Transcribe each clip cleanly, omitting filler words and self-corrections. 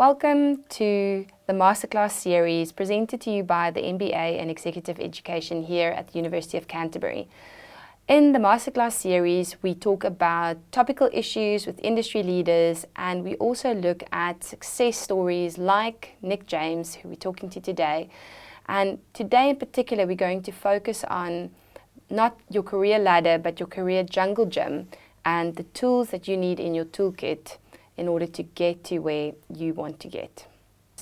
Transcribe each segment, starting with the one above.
Welcome to the Masterclass series presented to you by the MBA in Executive Education here at the University of Canterbury. In the Masterclass series, we talk about topical issues with industry leaders, and we also look at success stories like Nick James, who we're talking to today. And today in particular, we're going to focus on not your career ladder, but your career jungle gym and the tools that you need in your toolkit in order to get to where you want to get.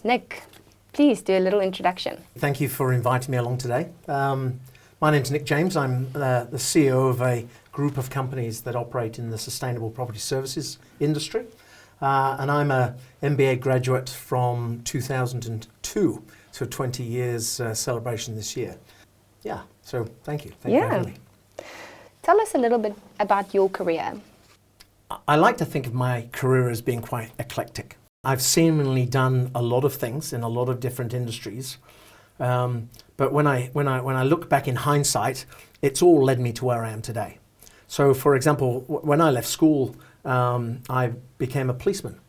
Nick, please do a little introduction. Thank you for inviting me along today. My name's Nick James. I'm the CEO of a group of companies that operate in the sustainable property services industry. And I'm a MBA graduate from 2002, so 20 years celebration this year. Yeah, so thank you. Thank you for having me. Tell us a little bit about your career. I like to think of my career as being quite eclectic. I've seemingly done a lot of things in a lot of different industries, but when I look back in hindsight, it's all led me to where I am today. So, for example, when I left school, I became a policeman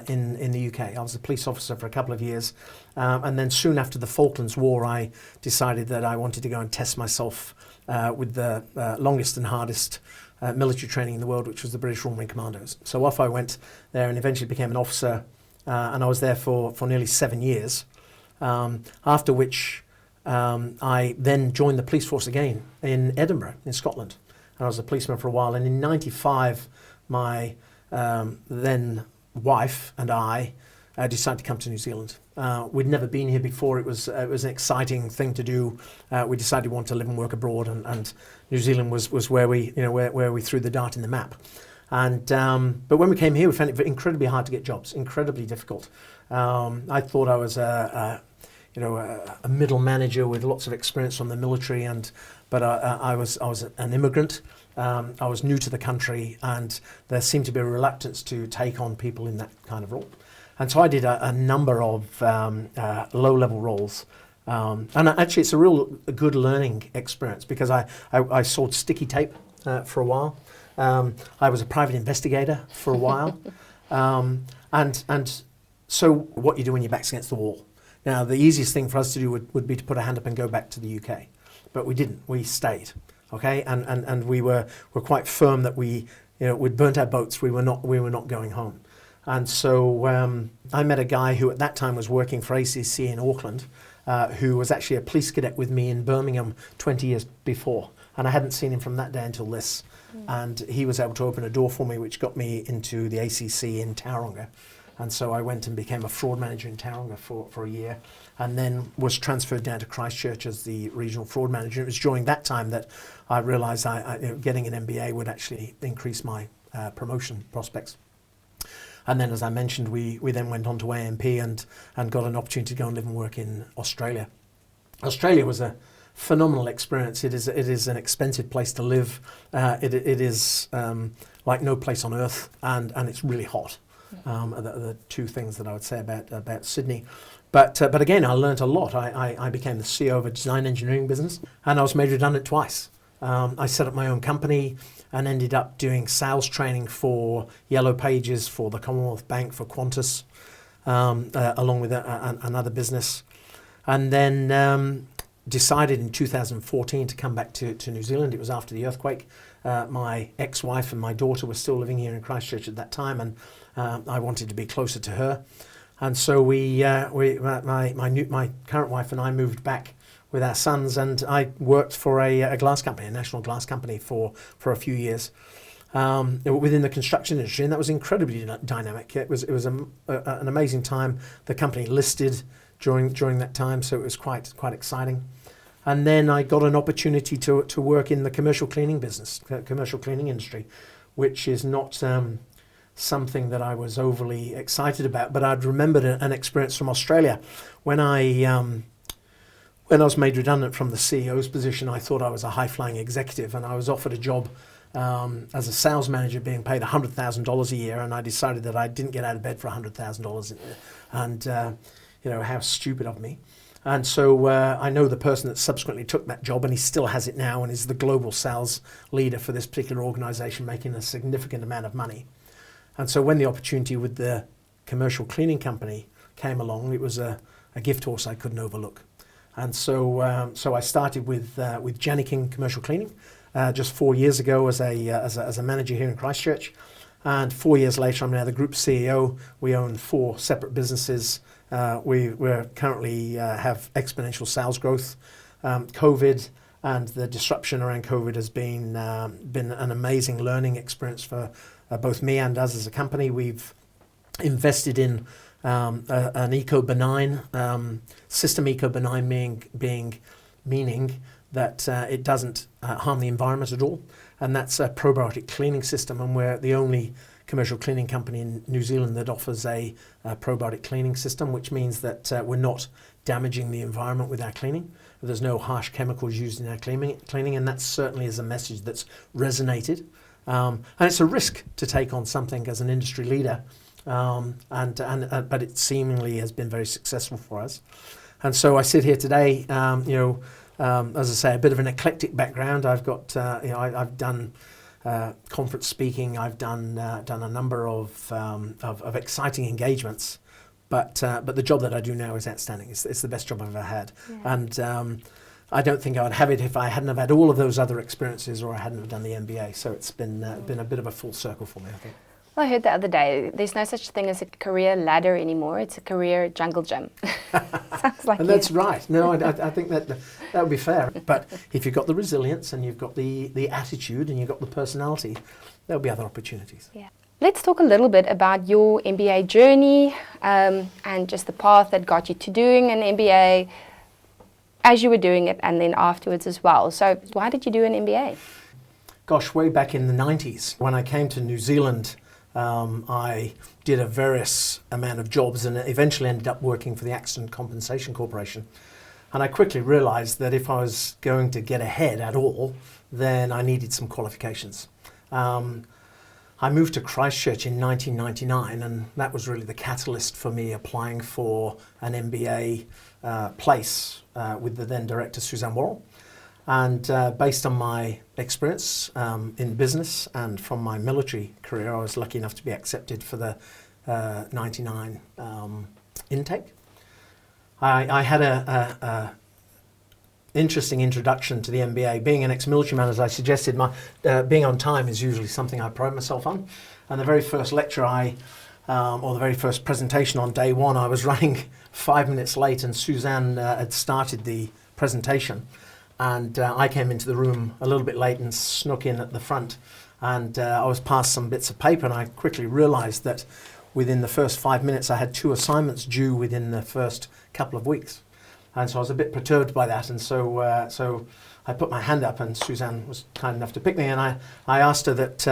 in the UK. I was a police officer for a couple of years, and then soon after the Falklands War, I decided that I wanted to go and test myself with the longest and hardest military training in the world, which was the British Royal Marines Commandos. So off I went there and eventually became an officer, and I was there for nearly 7 years, after which I then joined the police force again in Edinburgh, in Scotland. And I was a policeman for a while, and in '95, my then wife and I decided to come to New Zealand. We'd never been here before. It was an exciting thing to do. We decided we wanted to live and work abroad, and New Zealand was where we threw the dart in the map. And but when we came here, we found it incredibly hard to get jobs, incredibly difficult. I thought I was a middle manager with lots of experience from the military, but I was an immigrant. I was new to the country, and there seemed to be a reluctance to take on people in that kind of role. And so I did a number of low-level roles. And actually, it's a good learning experience because I sold sticky tape for a while. I was a private investigator for a while. And so what you do when your back's against the wall. Now, the easiest thing for us to do would be to put a hand up and go back to the UK. But we didn't. We stayed. Okay? And we were quite firm that we'd burnt our boats. We were not going home. And so I met a guy who at that time was working for ACC in Auckland, who was actually a police cadet with me in Birmingham 20 years before. And I hadn't seen him from that day until this. And he was able to open a door for me, which got me into the ACC in Tauranga. And so I went and became a fraud manager in Tauranga for a year, and then was transferred down to Christchurch as the regional fraud manager. It was during that time that I realised getting an MBA would actually increase my promotion prospects. And then, as I mentioned, we then went on to AMP and got an opportunity to go and live and work in Australia. Australia was a phenomenal experience. It is an expensive place to live. It is like no place on earth, and it's really hot. The two things that I would say about Sydney. But again, I learned a lot. I became the CEO of a design engineering business, and I was made redundant twice. I set up my own company and ended up doing sales training for Yellow Pages, for the Commonwealth Bank, for Qantas, along with another business. And then decided in 2014 to come back to New Zealand. It was after the earthquake. My ex-wife and my daughter were still living here in Christchurch at that time, and I wanted to be closer to her. And so my current wife and I moved back with our sons, and I worked for a glass company, a national glass company, for a few years within the construction industry, and that was incredibly dynamic. It was an amazing time. The company listed during that time, so it was quite exciting. And then I got an opportunity to work in the commercial cleaning business, commercial cleaning industry, which is not something that I was overly excited about. But I'd remembered an experience from Australia when I was made redundant from the CEO's position. I thought I was a high-flying executive, and I was offered a job as a sales manager being paid $100,000 a year, and I decided that I didn't get out of bed for $100,000, and how stupid of me. And so I know the person that subsequently took that job, and he still has it now, and is the global sales leader for this particular organization, making a significant amount of money. And so when the opportunity with the commercial cleaning company came along, it was a gift horse I couldn't overlook. And so I started with Jani-King Commercial Cleaning just 4 years ago as a manager here in Christchurch. And 4 years later, I'm now the group CEO. We own 4 separate businesses. We're currently have exponential sales growth. COVID and the disruption around COVID has been an amazing learning experience for both me and us as a company. We've invested in an eco-benign system, eco-benign meaning that it doesn't harm the environment at all, and that's a probiotic cleaning system, and we're the only commercial cleaning company in New Zealand that offers a probiotic cleaning system, which means that we're not damaging the environment with our cleaning. There's no harsh chemicals used in our cleaning, and that certainly is a message that's resonated. And it's a risk to take on something as an industry leader, but it seemingly has been very successful for us. And so I sit here today, as I say, a bit of an eclectic background. I've got, I've done conference speaking. I've done a number of exciting engagements. But the job that I do now is outstanding. It's the best job I've ever had. Yeah. And I don't think I would have it if I hadn't have had all of those other experiences or I hadn't have done the MBA. So it's been a bit of a full circle for me, I think. Well, I heard the other day, there's no such thing as a career ladder anymore. It's a career jungle gym. Sounds like and that's right. No, I think that would be fair. But if you've got the resilience and you've got the attitude and you've got the personality, there'll be other opportunities. Yeah. Let's talk a little bit about your MBA journey and just the path that got you to doing an MBA as you were doing it and then afterwards as well. So why did you do an MBA? Gosh, way back in the 90s, when I came to New Zealand, I did a various amount of jobs and eventually ended up working for the Accident Compensation Corporation. And I quickly realised that if I was going to get ahead at all, then I needed some qualifications. I moved to Christchurch in 1999, and that was really the catalyst for me applying for an MBA place with the then director, Suzanne Worrell. And based on my experience in business and from my military career, I was lucky enough to be accepted for the 99 intake. I had a interesting introduction to the MBA. Being an ex-military man, as I suggested, being on time is usually something I pride myself on. And the very first lecture or the very first presentation on day one, I was running 5 minutes late, and Suzanne had started the presentation. And I came into the room a little bit late and snuck in at the front. And I was passed some bits of paper, and I quickly realised that within the first 5 minutes, I had 2 assignments due within the first couple of weeks. And so I was a bit perturbed by that, and so I put my hand up, and Suzanne was kind enough to pick me, and I asked her that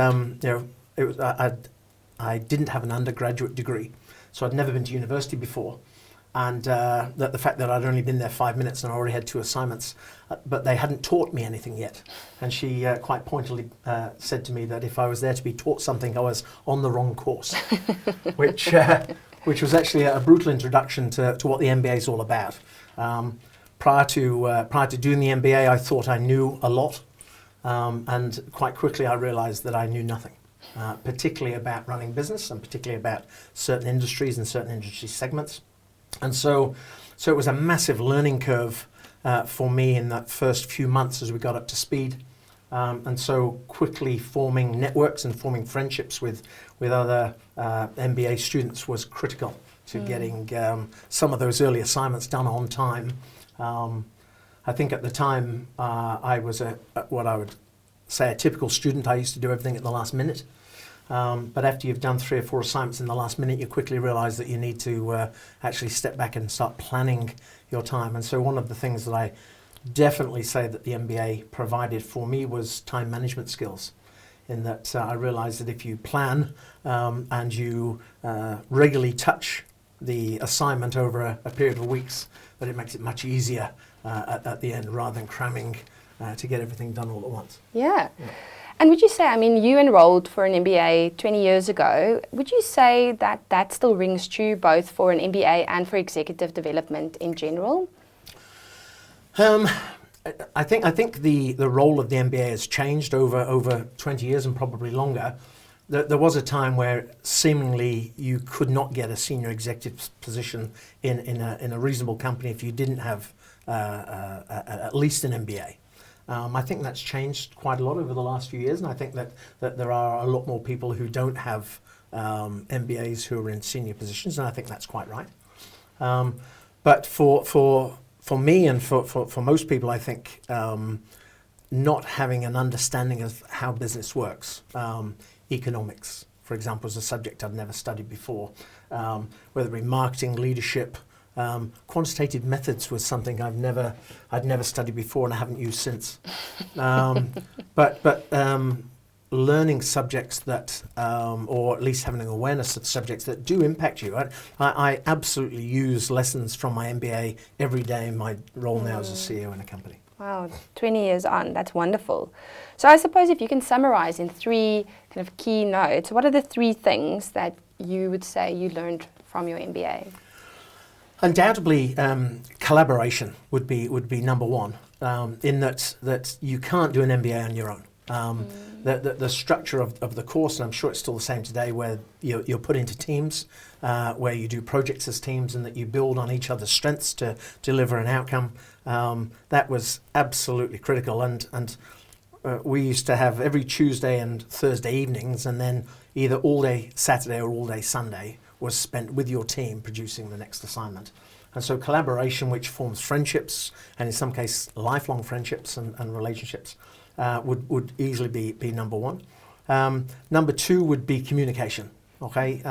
I didn't have an undergraduate degree, so I'd never been to university before, and that the fact that I'd only been there 5 minutes and I already had 2 assignments, but they hadn't taught me anything yet, and she quite pointedly said to me that if I was there to be taught something, I was on the wrong course, which was actually a brutal introduction to what the MBA is all about. Prior to doing the MBA, I thought I knew a lot, and quite quickly I realised that I knew nothing, particularly about running business and particularly about certain industries and certain industry segments. And so it was a massive learning curve for me in that first few months as we got up to speed. And so quickly forming networks and forming friendships with other MBA students was critical to getting some of those early assignments done on time. I think at the time I was what I would say a typical student. I used to do everything at the last minute. But after you've done 3 or 4 assignments in the last minute, you quickly realise that you need to actually step back and start planning your time. And so one of the things that I definitely say that the MBA provided for me was time management skills, in that I realised that if you plan and you regularly touch the assignment over a period of weeks, that it makes it much easier at the end rather than cramming to get everything done all at once. Yeah. And would you say, I mean, you enrolled for an MBA 20 years ago. Would you say that that still rings true both for an MBA and for executive development in general? I think the role of the MBA has changed over 20 years and probably longer. there was a time where seemingly you could not get a senior executive position in a reasonable company if you didn't have at least an MBA. I think that's changed quite a lot over the last few years, and I think that there are a lot more people who don't have MBAs who are in senior positions, and I think that's quite right. But for me and for most people, I think not having an understanding of how business works, economics, for example, is a subject I've never studied before, whether it be marketing, leadership. Quantitative methods was something I'd never studied before and I haven't used since. But learning subjects that, or at least having an awareness of subjects that do impact you. I absolutely use lessons from my MBA every day in my role now as a CEO in a company. Wow, 20 years on, that's wonderful. So I suppose if you can summarize in 3 kind of key notes, what are the 3 things that you would say you learned from your MBA? Undoubtedly, collaboration would be number 1. In that you can't do an MBA on your own. The structure of the course, and I'm sure it's still the same today, where you're put into teams, where you do projects as teams, and that you build on each other's strengths to deliver an outcome. That was absolutely critical, and we used to have every Tuesday and Thursday evenings, and then either all day Saturday or all day Sunday was spent with your team producing the next assignment. And so collaboration, which forms friendships, and in some cases lifelong friendships and relationships, would easily be number 1. Number 2 would be communication. Okay,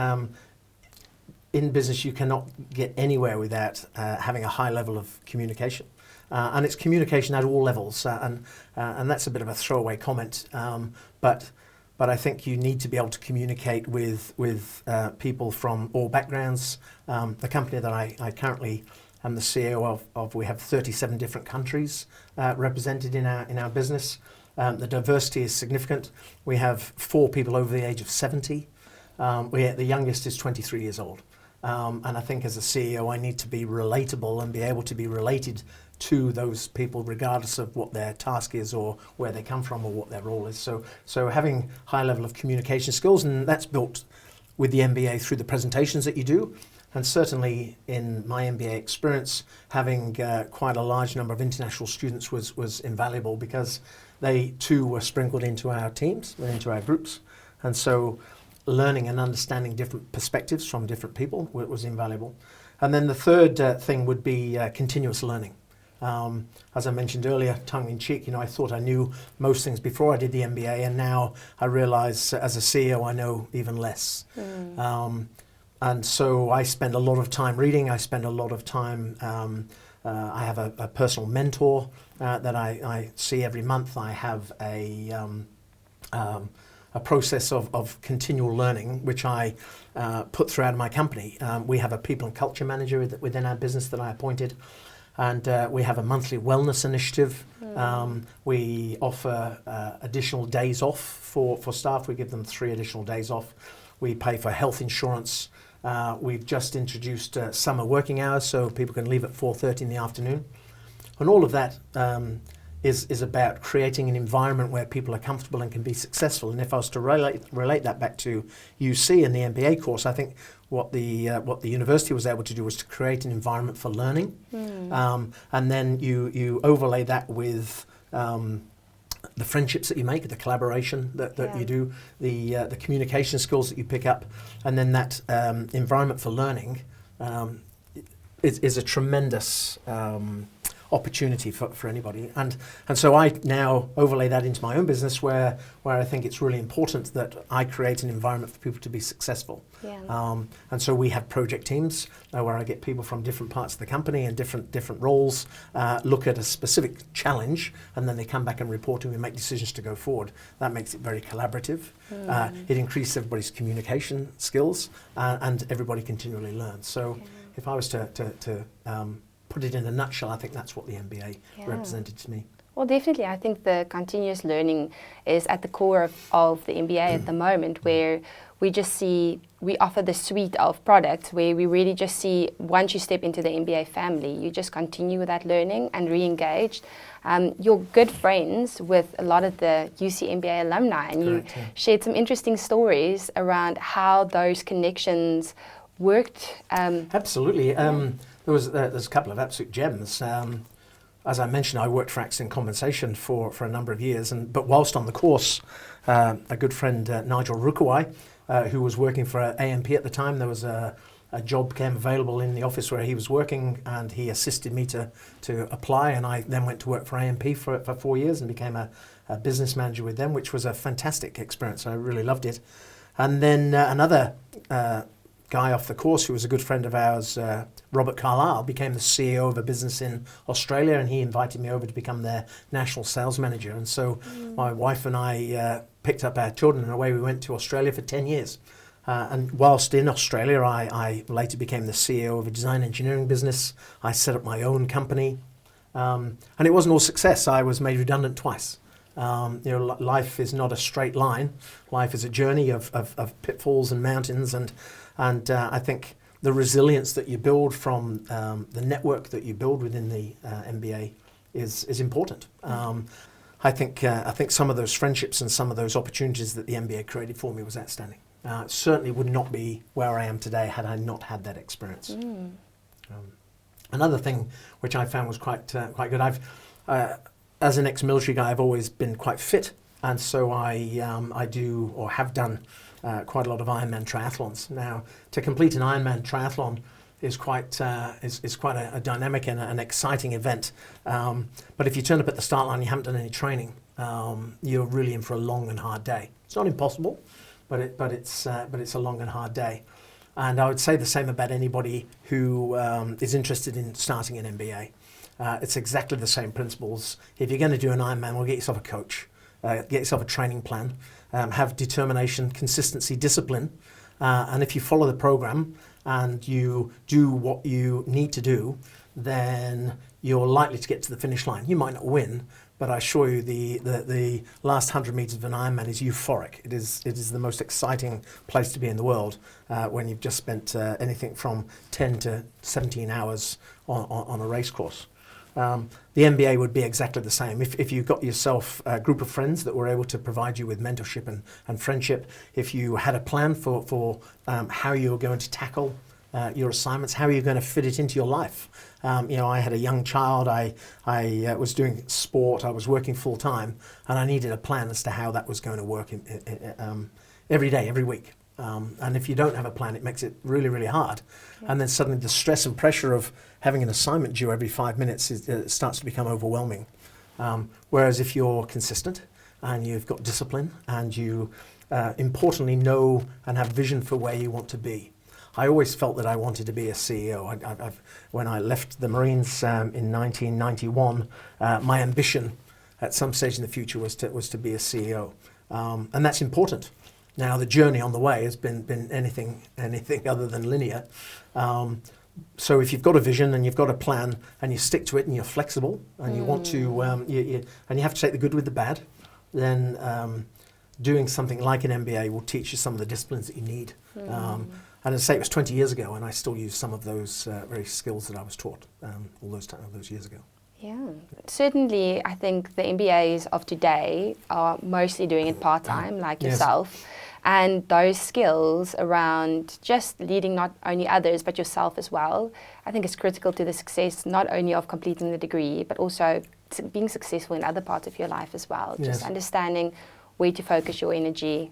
in business you cannot get anywhere without having a high level of communication, and it's communication at all levels. And that's a bit of a throwaway comment, but I think you need to be able to communicate with people from all backgrounds. The company that I currently am the CEO of, we have 37 different countries represented in our business. The diversity is significant. We have 4 people over the age of 70. The youngest is 23 years old. And I think as a CEO, I need to be relatable and be able to be related to those people regardless of what their task is or where they come from or what their role is. So having high level of communication skills, and that's built with the MBA through the presentations that you do. And certainly in my MBA experience, having quite a large number of international students was invaluable, because they too were sprinkled into our teams, into our groups. And so learning and understanding different perspectives from different people was invaluable. And then the third thing would be continuous learning. As I mentioned earlier, tongue-in-cheek, I thought I knew most things before I did the MBA, and now I realise as a CEO I know even less. And so I spend a lot of time reading. I spend a lot of time, I have a personal mentor that I see every month. I have a process of continual learning, which I put throughout my company. We have a people and culture manager within our business that I appointed. And we have a monthly wellness initiative. We offer additional days off for staff. We give them 3 additional days off. We pay for health insurance. We've just introduced summer working hours, so people can leave at 4:30 in the afternoon. And all of that is about creating an environment where people are comfortable and can be successful. And if I was to relate that back to UC and the MBA course, I think what the university was able to do was to create an environment for learning, and then you overlay that with the friendships that you make, the collaboration that you do, the communication skills that you pick up, and then that environment for learning is a tremendous opportunity for anybody. And so I now overlay that into my own business, where I think it's really important that I create an environment for people to be successful. And so we have project teams where I get people from different parts of the company and different roles, look at a specific challenge, and then they come back and report and we make decisions to go forward. That makes it very collaborative. It increases everybody's communication skills, and everybody continually learns. So if I was to put it in a nutshell, I think that's what the MBA represented to me. Well, definitely. I think the continuous learning is at the core of the MBA at the moment, where we offer the suite of products where we really just see once you step into the MBA family, you just continue with that learning and re-engage. You're good friends with a lot of the UC MBA alumni, and Correct, you shared some interesting stories around how those connections worked. Absolutely. There's a couple of absolute gems. As I mentioned, I worked for Accent Compensation for a number of years, but whilst on the course, a good friend, Nigel Rukuwai, who was working for AMP at the time, there was a job became available in the office where he was working, and he assisted me to apply, and I then went to work for AMP for 4 years and became a business manager with them, which was a fantastic experience. I really loved it. And then another guy off the course who was a good friend of ours, Robert Carlyle, became the CEO of a business in Australia, and he invited me over to become their national sales manager. And so my wife and I picked up our children, and away we went to Australia for 10 years. And whilst in Australia, I later became the CEO of a design engineering business. I set up my own company, and it wasn't all success. I was made redundant twice. Life is not a straight line. Life is a journey of pitfalls and mountains, and I think the resilience that you build from the network that you build within the MBA is important. I think some of those friendships and some of those opportunities that the MBA created for me was outstanding. Certainly would not be where I am today had I not had that experience. Another thing which I found was quite good. As an ex-military guy, I've always been quite fit, and so I do or have done quite a lot of Ironman triathlons. Now, to complete an Ironman triathlon is quite a dynamic and an exciting event. But if you turn up at the start line, you haven't done any training, you're really in for a long and hard day. It's not impossible, but it's a long and hard day. And I would say the same about anybody who is interested in starting an MBA. It's exactly the same principles. If you're going to do an Ironman, well, get yourself a coach, get yourself a training plan, have determination, consistency, discipline, and if you follow the program and you do what you need to do, then you're likely to get to the finish line. You might not win, but I assure you the last 100 metres of an Ironman is euphoric. It is the most exciting place to be in the world when you've just spent anything from 10 to 17 hours on a race course. The MBA would be exactly the same. If you got yourself a group of friends that were able to provide you with mentorship and friendship, if you had a plan for how you were going to tackle your assignments, how are you going to fit it into your life? I had a young child, I was doing sport, I was working full time, and I needed a plan as to how that was going to work every day, every week. And if you don't have a plan, it makes it really, really hard. Yeah. And then suddenly the stress and pressure of having an assignment due every 5 minutes starts to become overwhelming. Whereas if you're consistent and you've got discipline and you importantly know and have vision for where you want to be. I always felt that I wanted to be a CEO. When I left the Marines in 1991, my ambition at some stage in the future was to be a CEO. And that's important. Now, the journey on the way has been anything other than linear. So if you've got a vision and you've got a plan and you stick to it and you're flexible and you want to, and you have to take the good with the bad, then doing something like an MBA will teach you some of the disciplines that you need. And as I say, it was 20 years ago, and I still use some of those very skills that I was taught all those years ago. Yeah, certainly I think the MBAs of today are mostly doing it part-time, like yourself. And those skills around just leading not only others, but yourself as well, I think is critical to the success not only of completing the degree, but also being successful in other parts of your life as well. Yes. Just understanding where to focus your energy,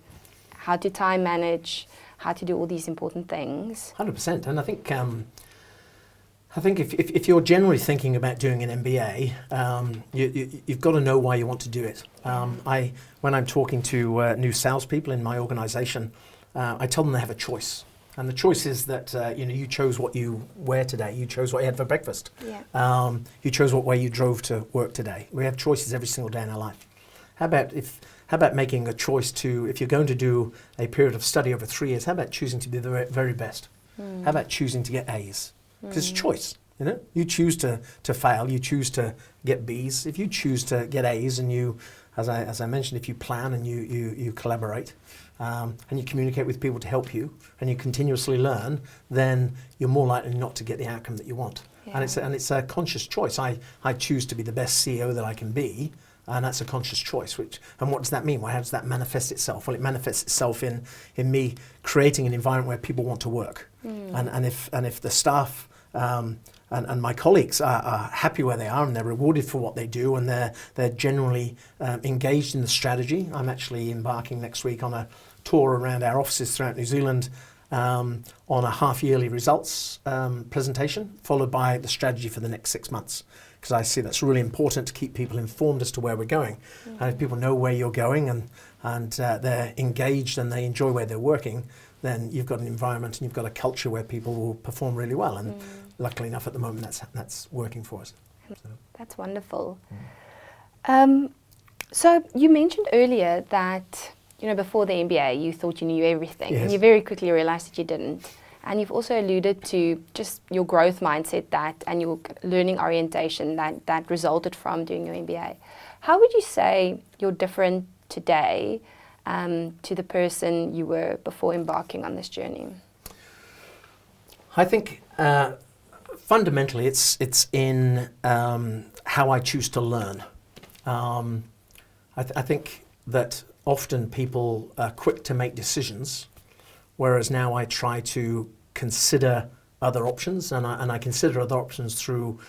how to time manage, how to do all these important things. 100%. And I think if you're generally thinking about doing an MBA, you've got to know why you want to do it. When I'm talking to new salespeople in my organisation, I tell them they have a choice. And the choice is that you chose what you wear today. You chose what you had for breakfast. Yeah. You chose what way you drove to work today. We have choices every single day in our life. How about making a choice to, if you're going to do a period of study over 3 years, how about choosing to be the very best? How about choosing to get A's? Because it's a choice. You know, you choose to fail, you choose to get Bs. If you choose to get As, and you, as I mentioned, if you plan and you collaborate, and you communicate with people to help you, and you continuously learn, then you're more likely not to get the outcome that you want. Yeah. And it's a conscious choice. I choose to be the best CEO that I can be, and that's a conscious choice. And what does that mean? Well, how does that manifest itself? Well, it manifests itself in me creating an environment where people want to work, and if the staff and my colleagues are happy where they are, and they're rewarded for what they do, and they're generally engaged in the strategy. I'm actually embarking next week on a tour around our offices throughout New Zealand on a half-yearly results presentation, followed by the strategy for the next 6 months, because I see that's really important to keep people informed as to where we're going. And if people know where you're going and they're engaged and they enjoy where they're working, then you've got an environment and you've got a culture where people will perform really well. And luckily enough, at the moment, that's working for us. So. That's wonderful. So you mentioned earlier that, you know, before the MBA, you thought you knew everything, Yes. and you very quickly realized that you didn't. And you've also alluded to just your growth mindset and your learning orientation that resulted from doing your MBA. How would you say you're different today to the person you were before embarking on this journey? I think fundamentally it's in how I choose to learn. I think that often people are quick to make decisions, whereas now I try to consider other options, and I consider other options through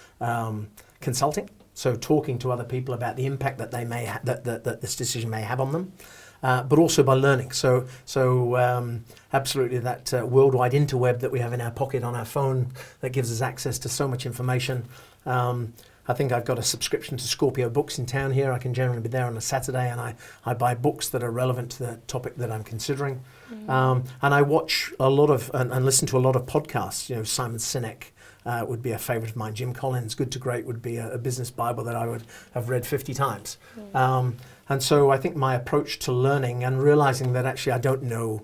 consulting. So talking to other people about the impact that they may that this decision may have on them, but also by learning. So absolutely that worldwide interweb that we have in our pocket on our phone that gives us access to so much information. I think I've got a subscription to Scorpio Books in town here. I can generally be there on a Saturday, and I buy books that are relevant to the topic that I'm considering. And I watch a lot of and listen to a lot of podcasts. You know, Simon Sinek would be a favourite of mine. Jim Collins, Good to Great, would be a business Bible that I would have read 50 times. And so I think my approach to learning and realising that actually I don't know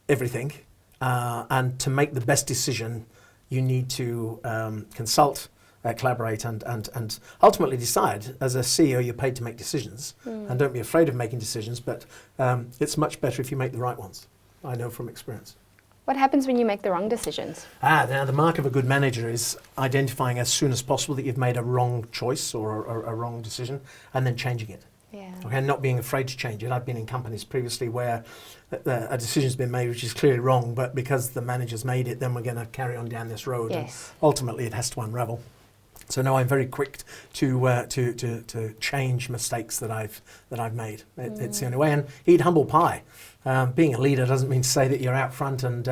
everything, and to make the best decision, you need to consult, collaborate, and ultimately decide. As a CEO, you're paid to make decisions, and don't be afraid of making decisions, but it's much better if you make the right ones. I know from experience. What happens when you make the wrong decisions? Now the mark of a good manager is identifying as soon as possible that you've made a wrong choice or a wrong decision, and then changing it. Yeah. Okay, and not being afraid to change it. I've been in companies previously where a decision's been made which is clearly wrong, but because the manager's made it, then we're going to carry on down this road. Yes. And ultimately, it has to unravel. So no, I'm very quick to change mistakes that I've made. It's the only way. And eat humble pie. Being a leader doesn't mean to say that you're out front and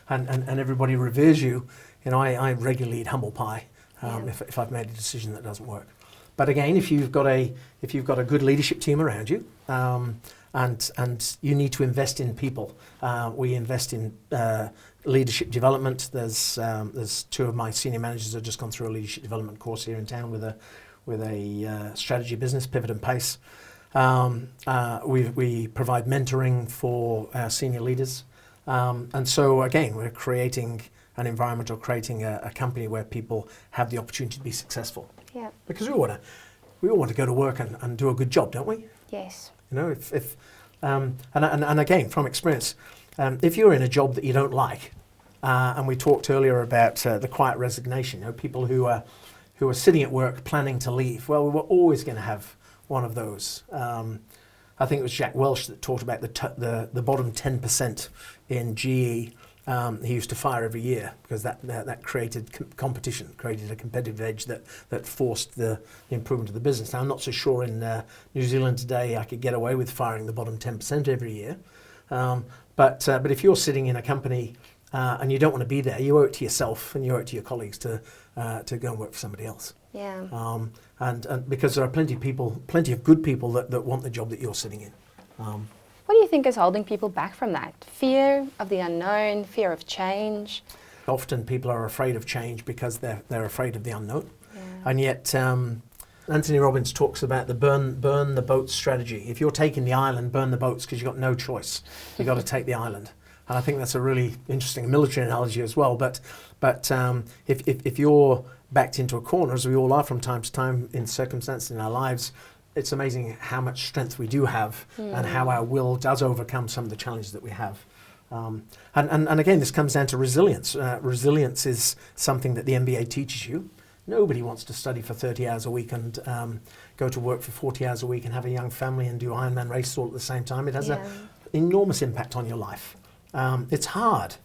everybody reveres you. You know, I regularly eat humble pie if I've made a decision that doesn't work. But again, if you've got a good leadership team around you, and you need to invest in people, we invest in leadership development. There's two of my senior managers that have just gone through a leadership development course here in town with a strategy business, Pivot and Pace. We provide mentoring for our senior leaders, and so again, we're creating an environment or creating a company where people have the opportunity to be successful. Yeah. Because we all want to go to work and do a good job, don't we? Yes. You know, and again, from experience, if you're in a job that you don't like, and we talked earlier about the quiet resignation, you know, people who are sitting at work planning to leave. Well, we're always going to have one of those. I think it was Jack Welch that talked about the bottom 10% in GE. He used to fire every year because that created competition, created a competitive edge that forced the improvement of the business. Now, I'm not so sure in New Zealand today I could get away with firing the bottom 10% every year. But if you're sitting in a company and you don't want to be there, you owe it to yourself and you owe it to your colleagues to go and work for somebody else. Yeah. And because there are plenty of good people that want the job that you're sitting in. What do you think is holding people back from that? Fear of the unknown, fear of change? Often people are afraid of change because they're afraid of the unknown. Yeah. And yet Anthony Robbins talks about the burn the boats strategy. If you're taking the island, burn the boats because you've got no choice. You've got to take the island. And I think that's a really interesting military analogy as well. But if you're backed into a corner, as we all are from time to time in circumstances in our lives, it's amazing how much strength we do have and how our will does overcome some of the challenges that we have. And again, this comes down to resilience. Resilience is something that the MBA teaches you. Nobody wants to study for 30 hours a week and go to work for 40 hours a week and have a young family and do Ironman races all at the same time. It has an enormous impact on your life. It's hard.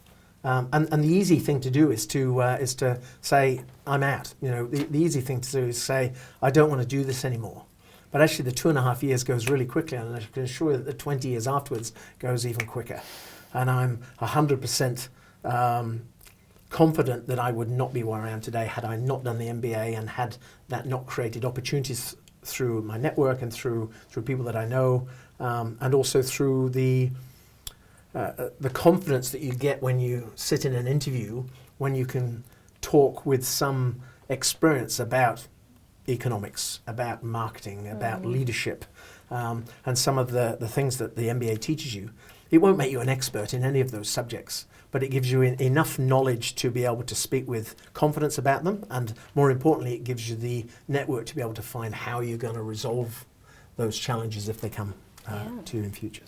And the easy thing to do is to say, I'm out. You know, the easy thing to do is say, I don't want to do this anymore. But actually the 2.5 years goes really quickly, and I can assure you that the 20 years afterwards goes even quicker. And I'm 100% confident that I would not be where I am today had I not done the MBA and had that not created opportunities through my network and through people that I know, and also through the confidence that you get when you sit in an interview, when you can talk with some experience about economics, about marketing, about leadership, and some of the things that the MBA teaches you. It won't make you an expert in any of those subjects, but it gives you enough knowledge to be able to speak with confidence about them, and more importantly, it gives you the network to be able to find how you're going to resolve those challenges if they come to you in future.